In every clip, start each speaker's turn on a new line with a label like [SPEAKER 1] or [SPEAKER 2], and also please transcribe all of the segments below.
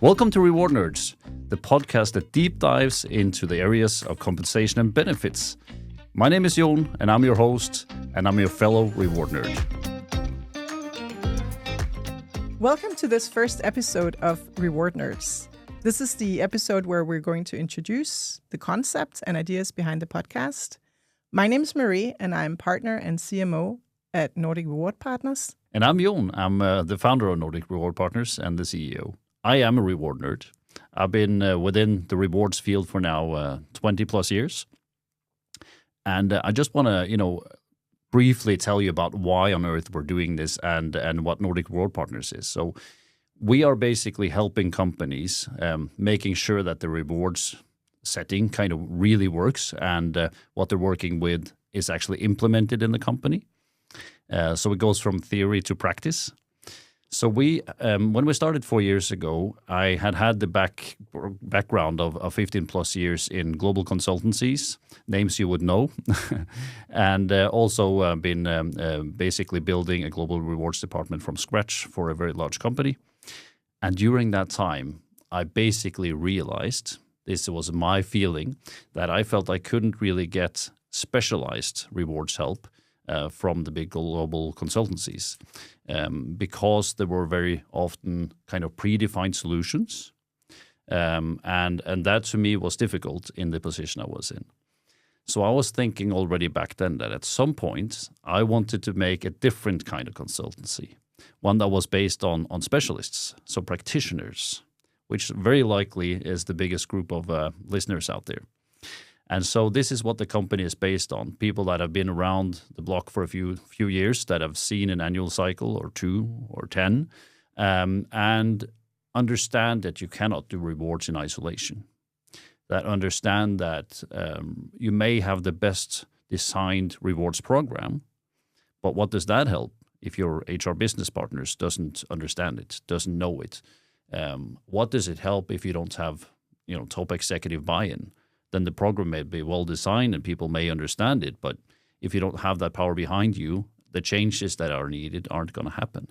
[SPEAKER 1] Welcome to Reward Nerds, the podcast that deep dives into the areas of compensation and benefits. My name is Jon, and I'm your host, and I'm your fellow reward nerd.
[SPEAKER 2] Welcome to this first episode of Reward Nerds. This is the episode where we're going to introduce the concepts and ideas behind the podcast. My name is Marie, and I'm partner and CMO at Nordic Reward Partners.
[SPEAKER 1] And I'm Jon. I'm the founder of Nordic Reward Partners and the CEO. I am a reward nerd. I've been within the rewards field for now 20 plus years. And I just want to, briefly tell you about why on earth we're doing this and what Nordic Reward Partners is. So we are basically helping companies making sure that the rewards setting kind of really works and what they're working with is actually implemented in the company. So it goes from theory to practice. So we, when we started 4 years ago, I had the background of 15 plus years in global consultancies, names you would know, and also been basically building a global rewards department from scratch for a very large company. And during that time, I basically realized, this was my feeling, that I felt I couldn't really get specialized rewards help from the big global consultancies because there were very often kind of predefined solutions. And that to me was difficult in the position I was in. So I was thinking already back then that at some point I wanted to make a different kind of consultancy, one that was based on specialists, so practitioners, which very likely is the biggest group of listeners out there. And so this is what the company is based on, people that have been around the block for a few years, that have seen an annual cycle or 2 or 10, and understand that you cannot do rewards in isolation, that understand that you may have the best designed rewards program, but what does that help if your HR business partners doesn't understand it, doesn't know it? What does it help if you don't have top executive buy-in? Then the program may be well designed and people may understand it. But if you don't have that power behind you, the changes that are needed aren't going to happen.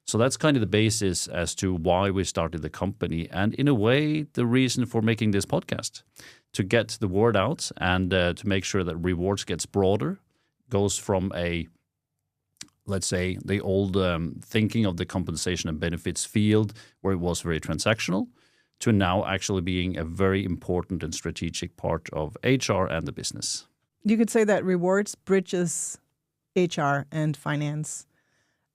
[SPEAKER 1] So that's kind of the basis as to why we started the company. And in a way, the reason for making this podcast, to get the word out and to make sure that rewards gets broader, goes from let's say, the old thinking of the compensation and benefits field where it was very transactional, to now actually being a very important and strategic part of HR and the business.
[SPEAKER 2] You could say that rewards bridges HR and finance.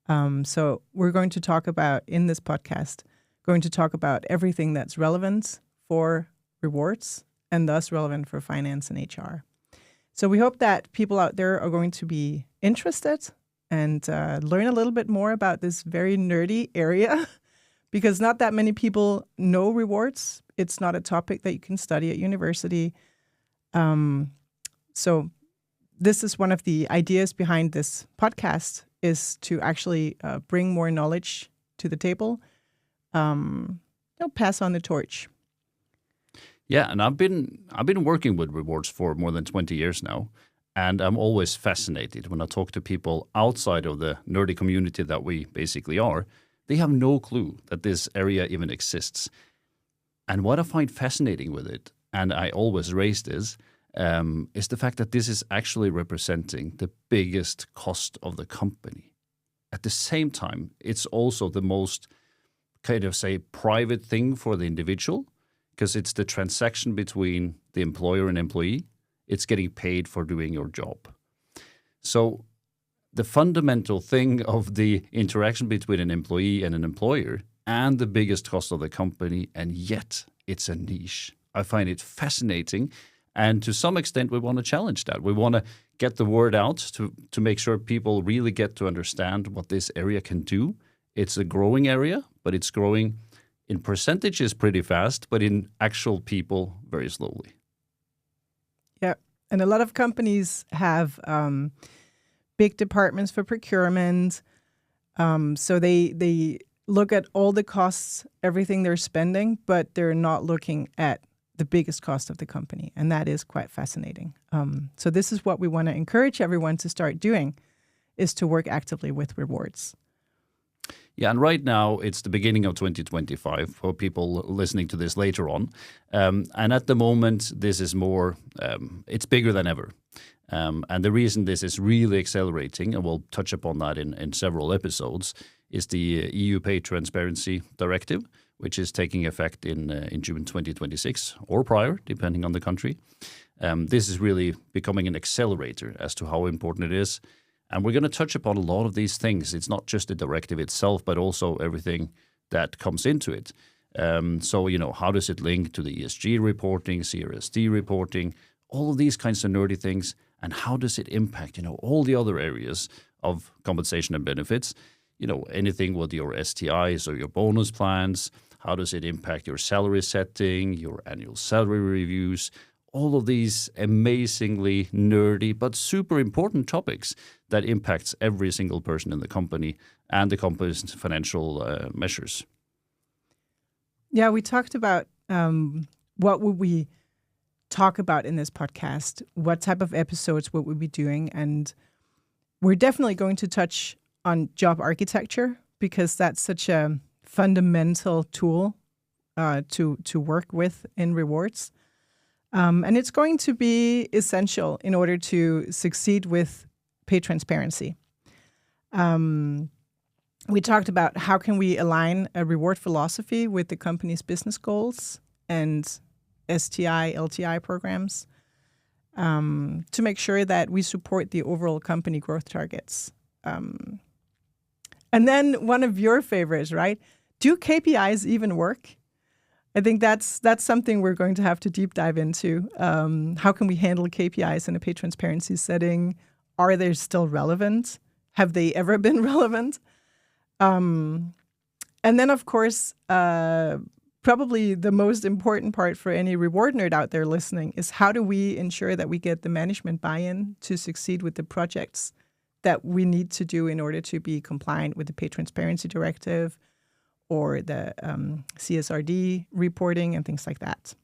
[SPEAKER 2] So we're going to talk about, in this podcast, everything that's relevant for rewards and thus relevant for finance and HR. So we hope that people out there are going to be interested and learn a little bit more about this very nerdy area. Because not that many people know rewards. It's not a topic that you can study at university. So this is one of the ideas behind this podcast, is to actually bring more knowledge to the table, pass on the torch.
[SPEAKER 1] Yeah, and I've been working with rewards for more than 20 years now, and I'm always fascinated when I talk to people outside of the nerdy community that we basically are. They have no clue that this area even exists. And what I find fascinating with it, and I always raise this, is the fact that this is actually representing the biggest cost of the company. At the same time, it's also the most private thing for the individual, because it's the transaction between the employer and employee. It's getting paid for doing your job. So the fundamental thing of the interaction between an employee and an employer and the biggest cost of the company, and yet it's a niche. I find it fascinating, and to some extent we want to challenge that. We want to get the word out to make sure people really get to understand what this area can do. It's a growing area, but it's growing in percentages pretty fast, but in actual people very slowly.
[SPEAKER 2] Yeah, and a lot of companies have big departments for procurement. So they look at all the costs, everything they're spending, but they're not looking at the biggest cost of the company. And that is quite fascinating. So this is what we want to encourage everyone to start doing, is to work actively with rewards.
[SPEAKER 1] Yeah, and right now it's the beginning of 2025 for people listening to this later on. And at the moment, this is more, it's bigger than ever. And the reason this is really accelerating, and we'll touch upon that in several episodes, is the EU Pay Transparency Directive, which is taking effect in June 2026 or prior, depending on the country. This is really becoming an accelerator as to how important it is. And we're going to touch upon a lot of these things. It's not just the directive itself, but also everything that comes into it. So, how does it link to the ESG reporting, CRSD reporting, all of these kinds of nerdy things, and how does it impact, all the other areas of compensation and benefits, anything with your STIs or your bonus plans, how does it impact your salary setting, your annual salary reviews, all of these amazingly nerdy but super important topics that impacts every single person in the company and the company's financial measures.
[SPEAKER 2] Yeah, we talked about what would we talk about in this podcast, what type of episodes would we be doing, and we're definitely going to touch on job architecture because that's such a fundamental tool to work with in rewards. And it's going to be essential in order to succeed with pay transparency. We talked about how can we align a reward philosophy with the company's business goals and STI, LTI programs to make sure that we support the overall company growth targets. And then one of your favorites, right? Do KPIs even work? I think that's something we're going to have to deep dive into. How can we handle KPIs in a pay transparency setting? Are they still relevant? Have they ever been relevant? And then, of course, probably the most important part for any reward nerd out there listening is how do we ensure that we get the management buy-in to succeed with the projects that we need to do in order to be compliant with the Pay Transparency Directive or the CSRD reporting and things like that.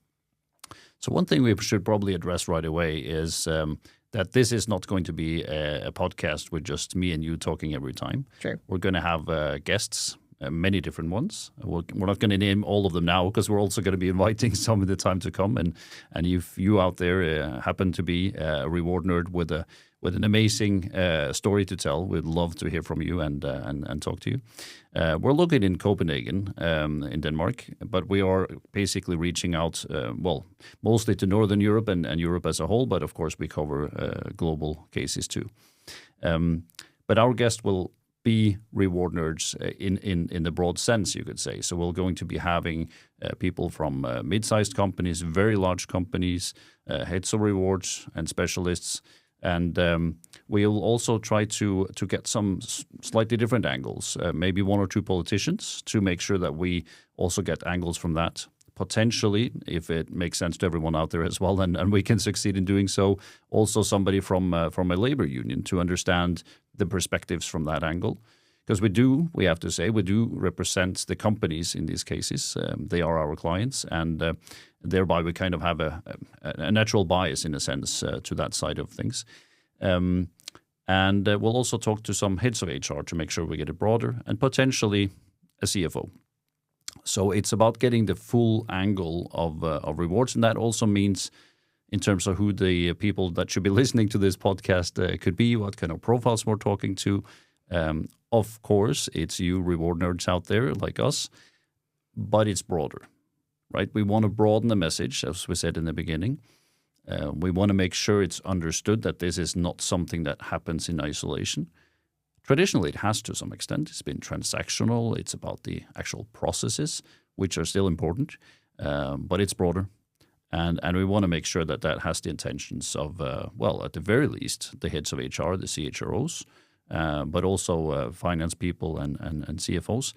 [SPEAKER 1] So one thing we should probably address right away is that this is not going to be a podcast with just me and you talking every time.
[SPEAKER 2] True.
[SPEAKER 1] We're going to have guests, many different ones. We're not going to name all of them now because we're also going to be inviting some in the time to come. And if you out there happen to be a reward nerd with an amazing story to tell, we'd love to hear from you and talk to you. We're located in Copenhagen, in Denmark, but we are basically reaching out, mostly to Northern Europe and Europe as a whole, but of course we cover global cases too. But our guest will be reward nerds in the broad sense, you could say. So we're going to be having people from mid-sized companies, very large companies, heads of rewards and specialists. And we'll also try to get some slightly different angles, maybe one or two politicians to make sure that we also get angles from that. Potentially, if it makes sense to everyone out there as well, and we can succeed in doing so, also somebody from a labor union to understand the perspectives from that angle. Because we have to say, we do represent the companies in these cases. They are our clients, and thereby we kind of have a natural bias in a sense to that side of things. And we'll also talk to some heads of HR to make sure we get it broader, and potentially a CFO. So it's about getting the full angle of rewards, and that also means in terms of who the people that should be listening to this podcast could be, what kind of profiles we're talking to. Of course, it's you reward nerds out there like us, but it's broader, right? We want to broaden the message, as we said in the beginning. We want to make sure it's understood that this is not something that happens in isolation. Traditionally, it has to some extent. It's been transactional. It's about the actual processes, which are still important, but it's broader. And we want to make sure that that has the intentions of, at the very least, the heads of HR, the CHROs, but also finance people and CFOs.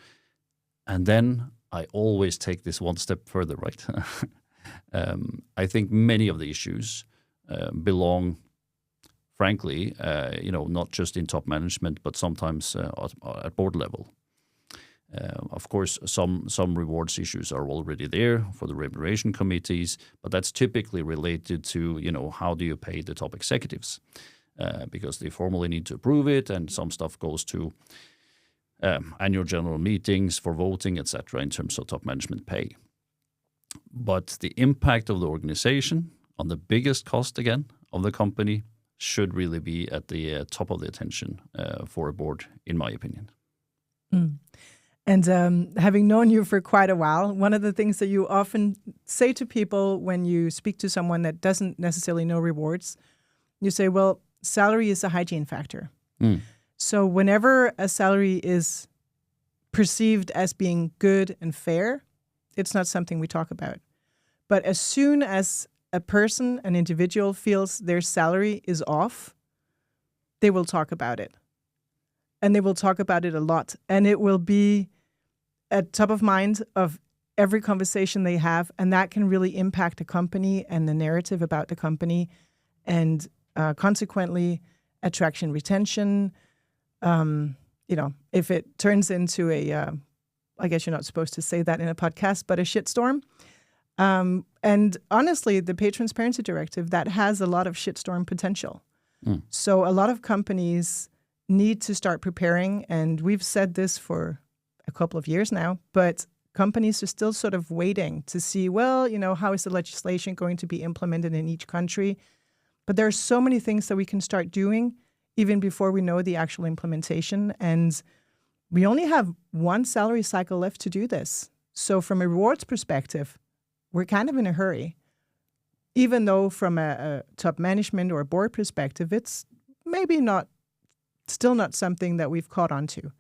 [SPEAKER 1] And then I always take this one step further, right? I think many of the issues belong, frankly, not just in top management, but sometimes at board level. Of course, some rewards issues are already there for the remuneration committees, but that's typically related to, how do you pay the top executives? Because they formally need to approve it, and some stuff goes to annual general meetings, for voting, etc., in terms of top management pay. But the impact of the organization on the biggest cost, again, of the company should really be at the top of the attention for a board, in my opinion.
[SPEAKER 2] And having known you for quite a while, one of the things that you often say to people when you speak to someone that doesn't necessarily know rewards, you say, well, salary is a hygiene factor. So whenever a salary is perceived as being good and fair, it's not something we talk about. But as soon as a person, an individual, feels their salary is off, they will talk about it. And they will talk about it a lot. And it will be at top of mind of every conversation they have. And that can really impact a company and the narrative about the company. And consequently, attraction, retention. If it turns into I guess you're not supposed to say that in a podcast, but a shitstorm. And honestly, the Pay Transparency Directive, that has a lot of shitstorm potential. So a lot of companies need to start preparing, and we've said this for a couple of years now, but companies are still sort of waiting to see, well, how is the legislation going to be implemented in each country? But there are so many things that we can start doing even before we know the actual implementation. And we only have one salary cycle left to do this. So from a rewards perspective, we're kind of in a hurry. Even though from a top management or a board perspective, it's maybe still not something that we've caught on to.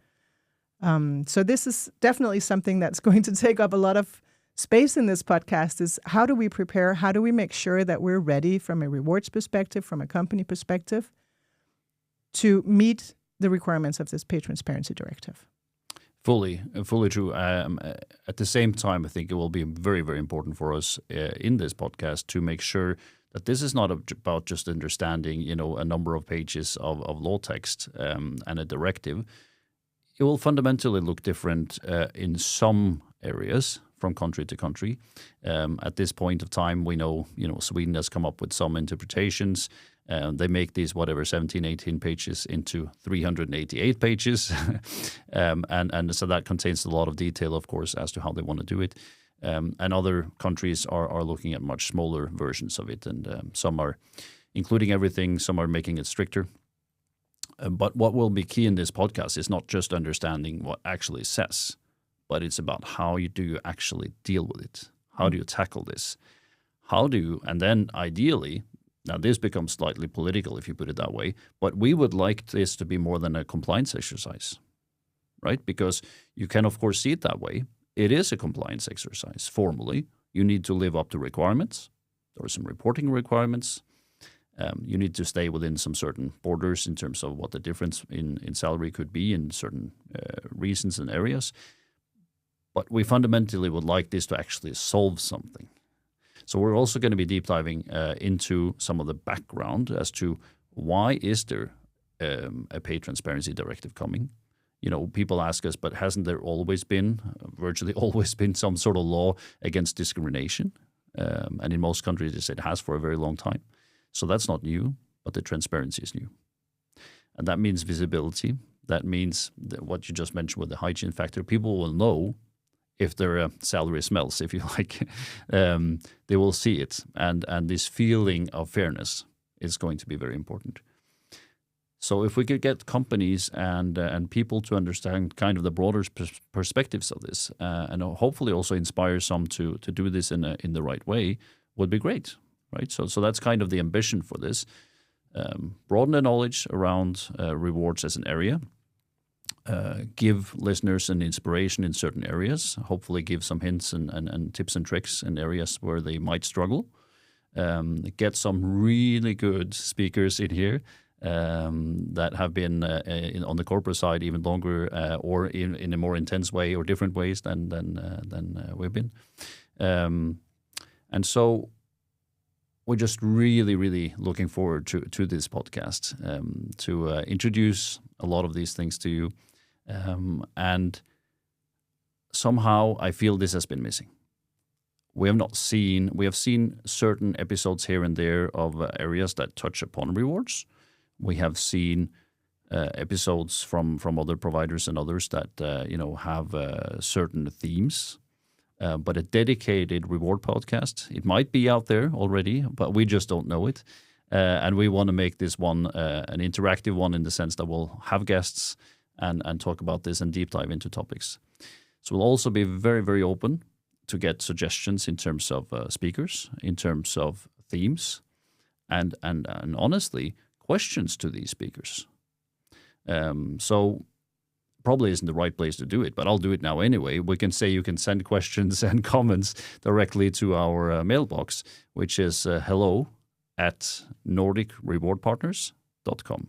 [SPEAKER 2] So this is definitely something that's going to take up a lot of space in this podcast, is how do we prepare? How do we make sure that we're ready from a rewards perspective, from a company perspective, to meet the requirements of this Pay Transparency Directive?
[SPEAKER 1] Fully true. At the same time, I think it will be very, very important for us in this podcast to make sure that this is not about just understanding, a number of pages of law text and a directive. It will fundamentally look different in some areas from country to country. At this point of time, we know, Sweden has come up with some interpretations. They make these, 17, 18 pages into 388 pages. and so that contains a lot of detail, of course, as to how they want to do it. And other countries are looking at much smaller versions of it. And some are including everything, some are making it stricter. But what will be key in this podcast is not just understanding what actually says, but it's about how do you actually deal with it? How do you tackle this? And then ideally, now this becomes slightly political if you put it that way, but we would like this to be more than a compliance exercise, right? Because you can, of course, see it that way. It is a compliance exercise. Formally, you need to live up to requirements. There are some reporting requirements. You need to stay within some certain borders in terms of what the difference in salary could be in certain reasons and areas. But we fundamentally would like this to actually solve something. So we're also going to be deep diving into some of the background as to why is there a Pay Transparency Directive coming? People ask us, but hasn't there virtually always been some sort of law against discrimination? And in most countries, it has for a very long time. So that's not new, but the transparency is new. And that means visibility. That means what you just mentioned with the hygiene factor. People will know if their salary smells, if you like. They will see it. And this feeling of fairness is going to be very important. So if we could get companies and people to understand kind of the broader perspectives of this, and hopefully also inspire some to do this in the right way, would be great. Right, so that's kind of the ambition for this. Broaden the knowledge around rewards as an area. Give listeners an inspiration in certain areas. Hopefully give some hints and tips and tricks in areas where they might struggle. Get some really good speakers in here that have been on the corporate side even longer or in a more intense way or different ways than we've been. And so we're just really, really looking forward to this podcast, to introduce a lot of these things to you. And somehow I feel this has been missing. We have seen certain episodes here and there of areas that touch upon rewards. We have seen episodes from other providers and others that have certain themes. But a dedicated reward podcast, it might be out there already, but we just don't know it. And we want to make this one an interactive one in the sense that we'll have guests and talk about this and deep dive into topics. So we'll also be very, very open to get suggestions in terms of speakers, in terms of themes, and honestly, questions to these speakers. So probably isn't the right place to do it, but I'll do it now anyway. We can say you can send questions and comments directly to our mailbox, which is hello@NordicRewardPartners.com.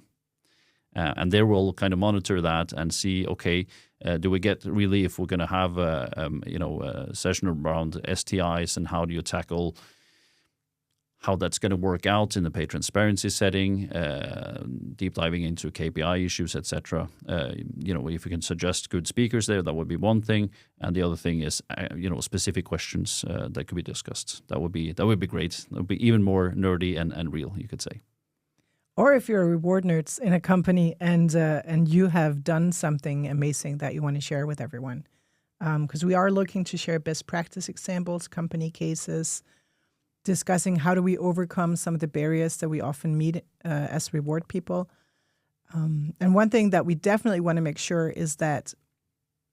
[SPEAKER 1] And there we'll kind of monitor that and see, okay, do we get really, if we're going to have a session around STIs and how do you tackle how that's going to work out in the pay transparency setting, deep diving into KPI issues, etc. If you can suggest good speakers there, that would be one thing. And the other thing is, specific questions that could be discussed. That would be great. That would be even more nerdy and real, you could say.
[SPEAKER 2] Or if you're a reward nerds in a company and you have done something amazing that you want to share with everyone, because we are looking to share best practice examples, company cases, discussing how do we overcome some of the barriers that we often meet as reward people. And one thing that we definitely want to make sure is that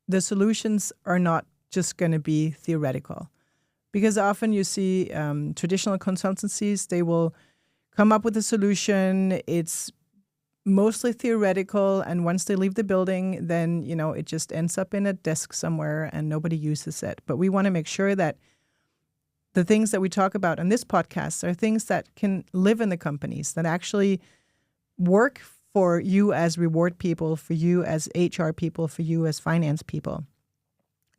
[SPEAKER 2] the solutions are not just going to be theoretical. Because often you see traditional consultancies, they will come up with a solution. It's mostly theoretical. And once they leave the building, then, it just ends up in a desk somewhere and nobody uses it. But we want to make sure that the things that we talk about on this podcast are things that can live in the companies, that actually work for you as reward people, for you as HR people, for you as finance people,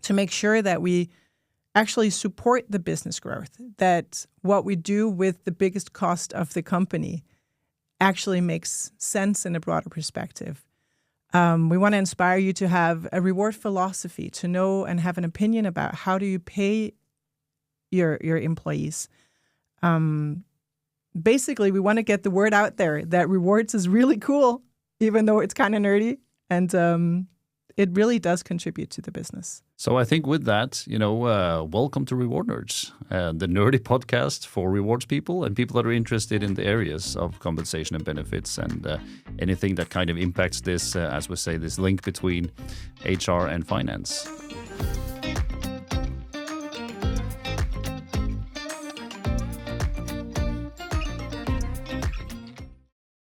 [SPEAKER 2] to make sure that we actually support the business growth, that what we do with the biggest cost of the company actually makes sense in a broader perspective. We want to inspire you to have a reward philosophy, to know and have an opinion about how do you pay your employees. Basically, we want to get the word out there that rewards is really cool, even though it's kind of nerdy, and it really does contribute to the business.
[SPEAKER 1] So I think with that, welcome to Reward Nerds, the nerdy podcast for rewards people and people that are interested in the areas of compensation and benefits and anything that kind of impacts this, as we say, this link between HR and finance.